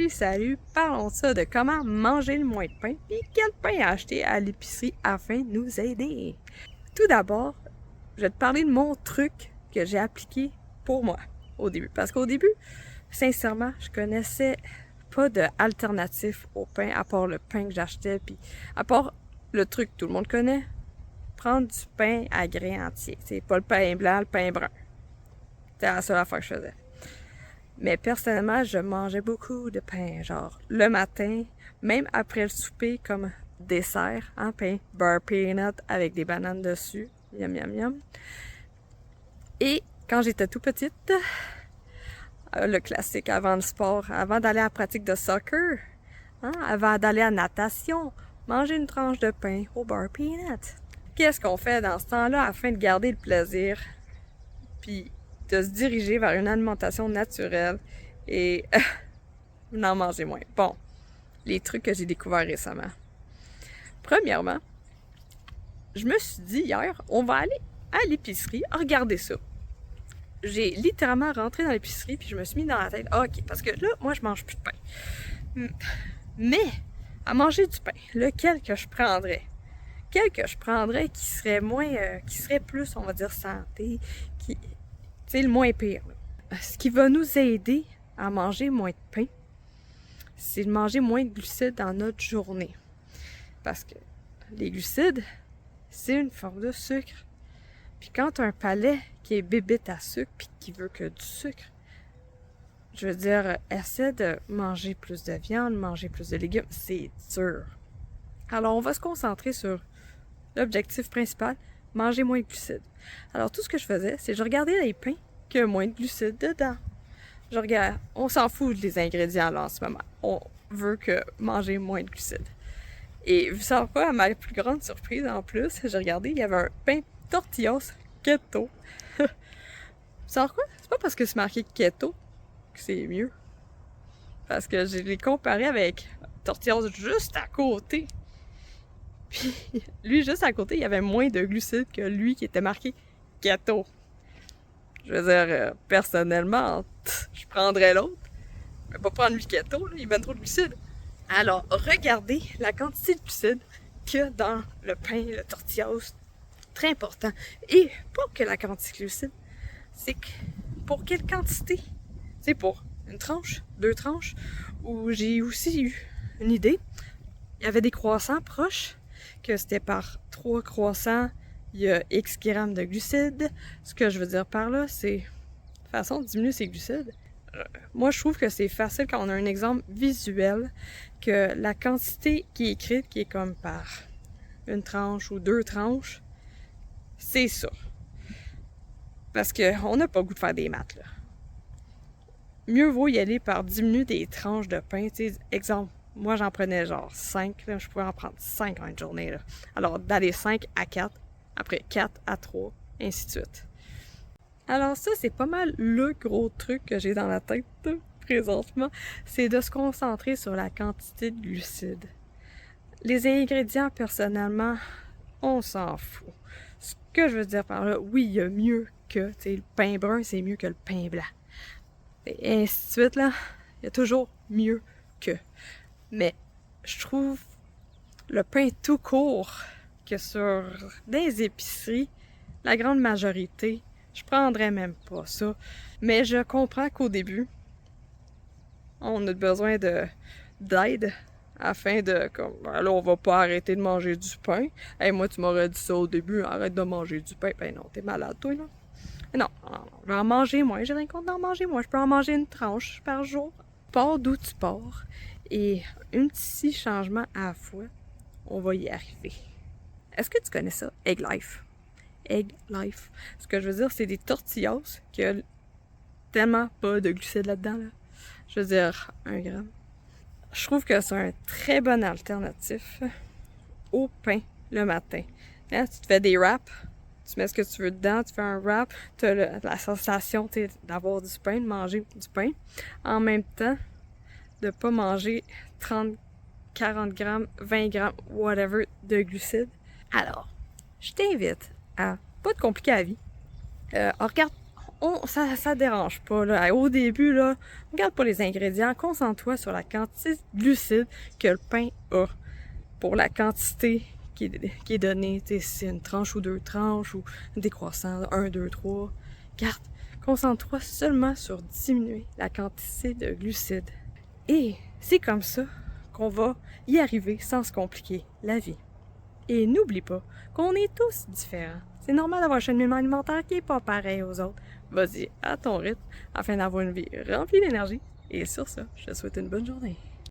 Salut! Parlons de ça, de comment manger le moins de pain et quel pain acheter à l'épicerie afin de nous aider. Tout d'abord, je vais te parler de mon truc que j'ai appliqué pour moi au début. Parce qu'au début, sincèrement, je connaissais pas d'alternative au pain à part le pain que j'achetais, puis à part le truc que tout le monde connaît, prendre du pain à grains entiers. C'est pas le pain blanc, le pain brun. C'était la seule affaire que je faisais. Mais personnellement, je mangeais beaucoup de pain, genre le matin, même après le souper comme dessert, pain beurre peanut avec des bananes dessus, yum yum yum. Et quand j'étais tout petite, le classique avant le sport, avant d'aller à la pratique de soccer, avant d'aller à la natation, manger une tranche de pain au beurre peanut. Qu'est-ce qu'on fait dans ce temps-là afin de garder le plaisir, puis de se diriger vers une alimentation naturelle et d'en manger moins? Bon, les trucs que j'ai découverts récemment. Premièrement, je me suis dit hier, on va aller à l'épicerie, regarder ça. J'ai littéralement rentré dans l'épicerie puis je me suis mis dans la tête, ok, parce que là, moi, je mange plus de pain. Mais, à manger du pain, lequel que je prendrais? Quel que je prendrais qui serait moins, qui serait plus, on va dire, santé, qui, c'est le moins pire. Là. Ce qui va nous aider à manger moins de pain, c'est de manger moins de glucides dans notre journée. Parce que les glucides, c'est une forme de sucre. Puis quand tu as un palais qui est bébite à sucre puis qui veut que du sucre, je veux dire, essaie de manger plus de viande, manger plus de légumes, c'est dur. Alors on va se concentrer sur l'objectif principal, manger moins de glucides. Alors tout ce que je faisais, c'est que je regardais les pains qui ont moins de glucides dedans. Je regarde, on s'en fout des ingrédients là en ce moment. On veut que manger moins de glucides. Et vous savez quoi, à ma plus grande surprise en plus, j'ai regardé, il y avait un pain tortillas keto. Vous savez quoi? C'est pas parce que c'est marqué keto que c'est mieux. Parce que je l'ai comparé avec tortillas juste à côté. Puis lui, juste à côté, il y avait moins de glucides que lui qui était marqué keto. Je veux dire, personnellement, je prendrais l'autre. Je vais pas prendre lui keto, là, il met trop de glucides. Alors, regardez la quantité de glucides qu'il y a dans le pain, le tortillas. Très important. Et pas que la quantité de glucides, c'est que pour quelle quantité? C'est pour une tranche, 2 tranches, où j'ai aussi eu une idée. Il y avait des croissants proches, que c'était par 3 croissants, il y a X grammes de glucides. Ce que je veux dire par là, c'est façon de diminuer ces glucides. Moi, je trouve que c'est facile quand on a un exemple visuel, que la quantité qui est écrite, qui est comme par une tranche ou 2 tranches, c'est ça. Parce qu'on n'a pas le goût de faire des maths, là. Mieux vaut y aller par diminuer des tranches de pain. Tu sais, exemple, moi, j'en prenais genre 5, là, je pouvais en prendre 5 en une journée, là. Alors, d'aller 5 à 4, après 4 à 3, ainsi de suite. Alors ça, c'est pas mal le gros truc que j'ai dans la tête présentement, c'est de se concentrer sur la quantité de glucides. Les ingrédients, personnellement, on s'en fout. Ce que je veux dire par là, oui, il y a mieux que, tu sais, le pain brun, c'est mieux que le pain blanc. Et ainsi de suite, là, il y a toujours mieux que. Mais je trouve le pain tout court que sur des épiceries, la grande majorité, je prendrais même pas ça. Mais je comprends qu'au début, on a besoin d'aide afin de, comme, là, on va pas arrêter de manger du pain. Hey, moi, tu m'aurais dit ça au début, arrête de manger du pain. Ben non, t'es malade, toi, là. Non, je vais en manger moins. J'ai rien contre d'en manger moins. Je peux en manger une tranche par jour. Pars d'où tu pars. Et un petit changement à la fois, on va y arriver. Est-ce que tu connais ça? Egg Life. Egg Life. Ce que je veux dire, c'est des tortillas qui ont tellement pas de glucides là-dedans. Là. Je veux dire, 1 gramme. Je trouve que c'est un très bon alternatif au pain le matin. Là, tu te fais des wraps, tu mets ce que tu veux dedans, tu fais un wrap, tu as la sensation d'avoir du pain, de manger du pain. En même temps, de pas manger 30, 40 grammes, 20 grammes, whatever, de glucides. Alors, je t'invite à pas te compliquer la vie. Regarde, ça dérange pas, là. Au début, là, regarde pas les ingrédients, concentre-toi sur la quantité de glucides que le pain a. Pour la quantité qui est donnée, si c'est une tranche ou 2 tranches, ou décroissant, 1, 2, 3. Regarde, concentre-toi seulement sur diminuer la quantité de glucides. Et c'est comme ça qu'on va y arriver sans se compliquer la vie. Et n'oublie pas qu'on est tous différents. C'est normal d'avoir un cheminement alimentaire qui n'est pas pareil aux autres. Vas-y à ton rythme afin d'avoir une vie remplie d'énergie. Et sur ça, je te souhaite une bonne journée.